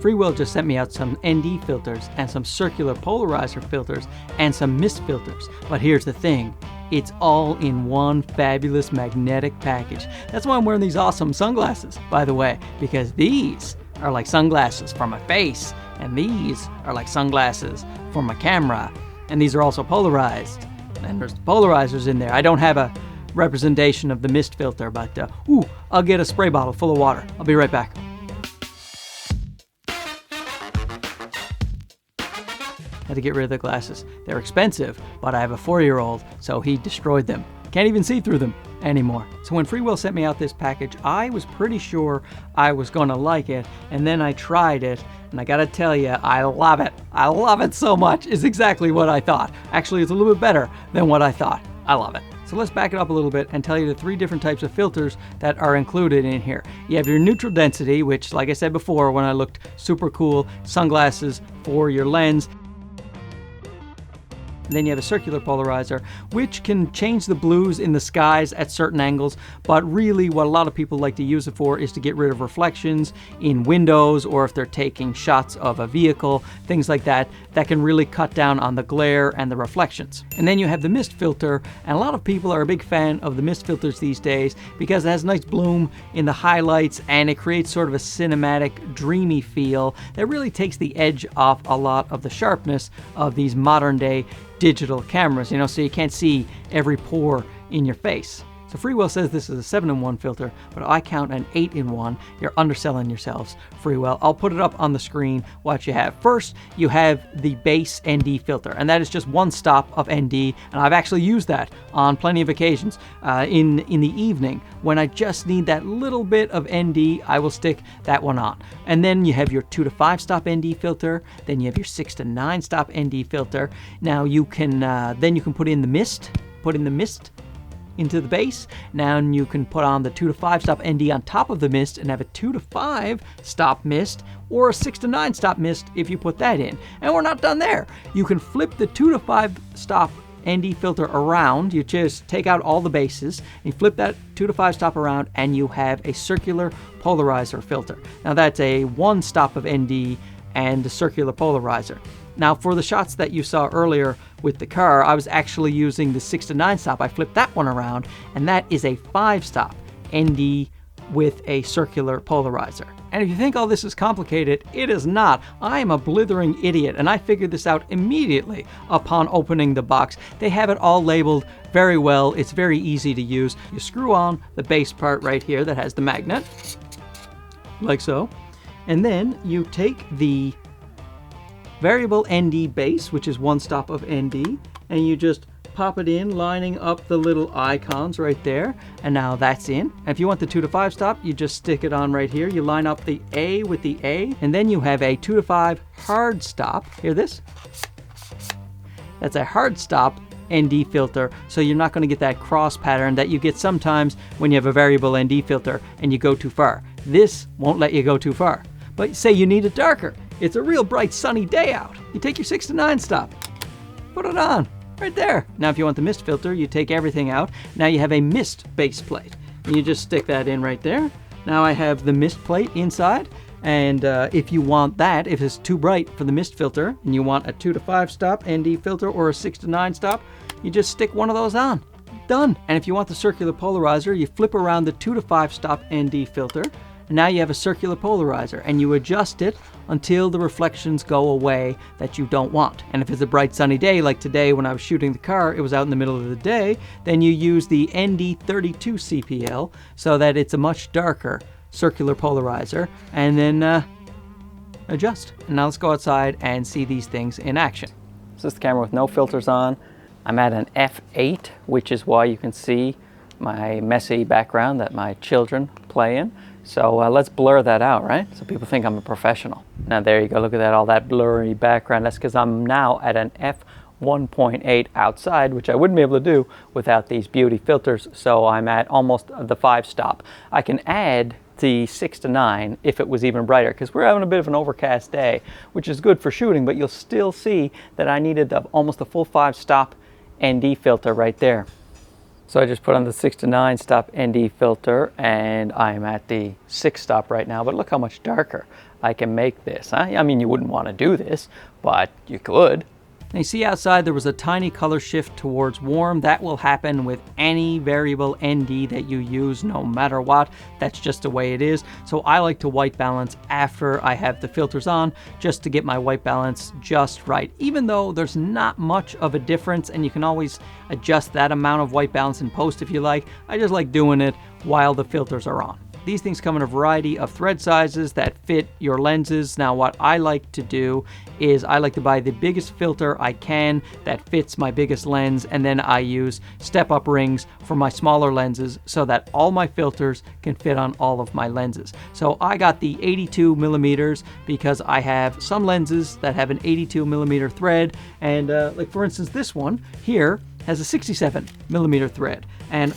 Freewell just sent me out some ND filters and some circular polarizer filters and some mist filters. But here's the thing. It's all in one fabulous magnetic package. That's why I'm wearing these awesome sunglasses, by the way, because these are like sunglasses for my face, and these are like sunglasses for my camera, and these are also polarized, and there's polarizers in there. I don't have a representation of the mist filter, but I'll get a spray bottle full of water. I'll be right back. Had to get rid of the glasses. They're expensive, but I have a 4-year-old, so he destroyed them. Can't even see through them anymore. So when Freewell sent me out this package, I was pretty sure I was gonna like it, and then I tried it, and I gotta tell you, I love it. I love it so much. It's exactly what I thought. Actually, it's a little bit better than what I thought. I love it. So let's back it up a little bit and tell you the 3 different types of filters that are included in here. You have your neutral density, which, like I said before when I looked super cool, sunglasses for your lens. And then you have a circular polarizer, which can change the blues in the skies at certain angles, but really what a lot of people like to use it for is to get rid of reflections in windows, or if they're taking shots of a vehicle, things like that, that can really cut down on the glare and the reflections. And then you have the mist filter, and a lot of people are a big fan of the mist filters these days because it has a nice bloom in the highlights and it creates sort of a cinematic, dreamy feel that really takes the edge off a lot of the sharpness of these modern day digital cameras, so you can't see every pore in your face. So Freewell says this is a 7-in-1 filter, but I count an 8-in-1. You're underselling yourselves, Freewell. I'll put it up on the screen what you have. First, you have the base ND filter, and that is just one stop of ND, and I've actually used that on plenty of occasions. In the evening, when I just need that little bit of ND, I will stick that one on. And then you have your 2 to 5 stop ND filter, then you have your 6 to 9 stop ND filter. Now you can, then you can put in the mist, into the base. Now you can put on the 2 to 5 stop ND on top of the mist and have a 2 to 5 stop mist, or a 6 to 9 stop mist if you put that in. And we're not done there. You can flip the 2 to 5 stop ND filter around. You just take out all the bases, and you flip that 2 to 5 stop around, and you have a circular polarizer filter. Now that's a 1 stop of ND and a circular polarizer. Now for the shots that you saw earlier with the car, I was actually using the 6 to 9 stop. I flipped that one around, and that is a 5 stop ND with a circular polarizer. And if you think all this is complicated, it is not. I am a blithering idiot, and I figured this out immediately upon opening the box. They have it all labeled very well. It's very easy to use. You screw on the base part right here that has the magnet, like so, and then you take the variable ND base, which is 1 stop of ND, and you just pop it in, lining up the little icons right there, and now that's in. And if you want the 2 to 5 stop, you just stick it on right here. You line up the A with the A, and then you have a 2 to 5 hard stop. Hear this? That's a hard stop ND filter, so you're not going to get that cross pattern that you get sometimes when you have a variable ND filter and you go too far. This won't let you go too far. But say you need it darker. It's a real bright sunny day out. You take your 6 to 9 stop, put it on right there. Now if you want the mist filter, you take everything out. Now you have a mist base plate, and you just stick that in right there. Now I have the mist plate inside, and if you want that, if it's too bright for the mist filter and you want a 2 to 5 stop ND filter or a 6 to 9 stop, you just stick one of those on. Done. And if you want the circular polarizer, you flip around the 2 to 5 stop ND filter, and now you have a circular polarizer, and you adjust it until the reflections go away that you don't want. And if it's a bright sunny day like today when I was shooting the car, it was out in the middle of the day, then you use the ND32 CPL so that it's a much darker circular polarizer, and then adjust. And now let's go outside and see these things in action. This is the camera with no filters on. I'm at an f8, which is why you can see my messy background that my children play in. So let's blur that out, right? So people think I'm a professional. Now there you go, look at that, all that blurry background. That's because I'm now at an f1.8 outside, which I wouldn't be able to do without these beauty filters. So I'm at almost the 5 stop. I can add the 6 to 9 if it was even brighter, because we're having a bit of an overcast day, which is good for shooting, but you'll still see that I needed almost a full 5 stop ND filter right there. So I just put on the 6 to 9 stop ND filter, and I'm at the 6 stop right now, but look how much darker I can make this. I mean, you wouldn't want to do this, but you could. Now you see outside there was a tiny color shift towards warm. That will happen with any variable ND that you use, no matter what. That's just the way it is. So I like to white balance after I have the filters on, just to get my white balance just right. Even though there's not much of a difference, and you can always adjust that amount of white balance in post if you like, I just like doing it while the filters are on. These things come in a variety of thread sizes that fit your lenses. Now what I like to do is I like to buy the biggest filter I can that fits my biggest lens, and then I use step-up rings for my smaller lenses so that all my filters can fit on all of my lenses. So I got the 82 millimeters because I have some lenses that have an 82 millimeter thread, and like for instance this one here has a 67 millimeter thread, and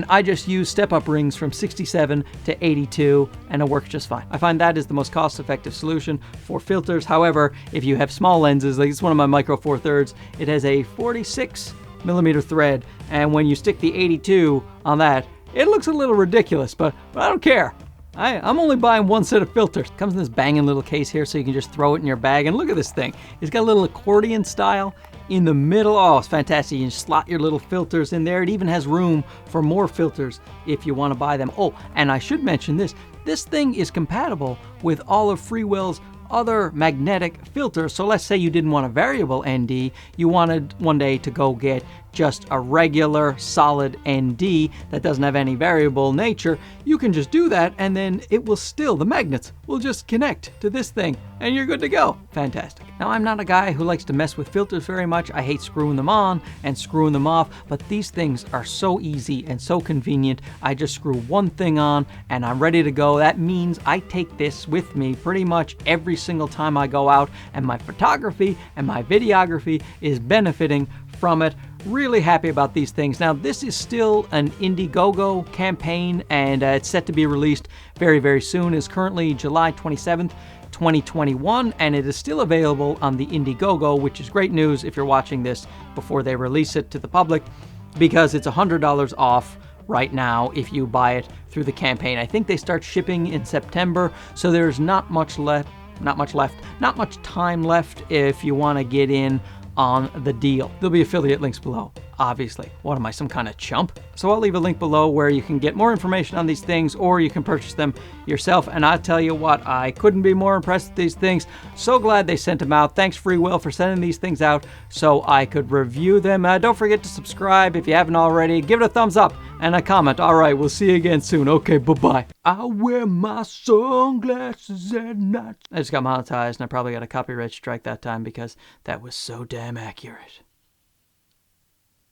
I just use step-up rings from 67 to 82, and it works just fine. I find that is the most cost-effective solution for filters. However, if you have small lenses, like it's one of my Micro Four Thirds, it has a 46 millimeter thread, and when you stick the 82 on that, it looks a little ridiculous, but I don't care. I'm only buying one set of filters. It comes in this banging little case here, so you can just throw it in your bag, and look at this thing. It's got a little accordion style in the middle. Oh, it's fantastic. You can slot your little filters in there. It even has room for more filters if you want to buy them. Oh, and I should mention this. This thing is compatible with all of Freewell's other magnetic filters. So let's say you didn't want a variable ND, you wanted one day to go get just a regular solid ND that doesn't have any variable nature, you can just do that, and then it will still, the magnets will just connect to this thing and you're good to go. Fantastic. Now I'm not a guy who likes to mess with filters very much. I hate screwing them on and screwing them off, but these things are so easy and so convenient. I just screw one thing on and I'm ready to go. That means I take this with me pretty much every single time I go out, and my photography and my videography is benefiting from it. Really happy about these things. Now this is still an Indiegogo campaign, and it's set to be released very, very soon. It's currently July 27th, 2021, and it is still available on the Indiegogo, which is great news if you're watching this before they release it to the public, because it's $100 off right now if you buy it through the campaign. I think they start shipping in September, so there's not much time left if you want to get in on the deal. There'll be affiliate links below, obviously. What am I, some kind of chump? So I'll leave a link below where you can get more information on these things, or you can purchase them yourself. And I'll tell you what, I couldn't be more impressed with these things. So glad they sent them out. Thanks Freewell for sending these things out so I could review them. Don't forget to subscribe if you haven't already. Give it a thumbs up and a comment. All right, we'll see you again soon. Okay, bye-bye. I wear my sunglasses at night. I just got monetized, and I probably got a copyright strike that time because that was so damn accurate.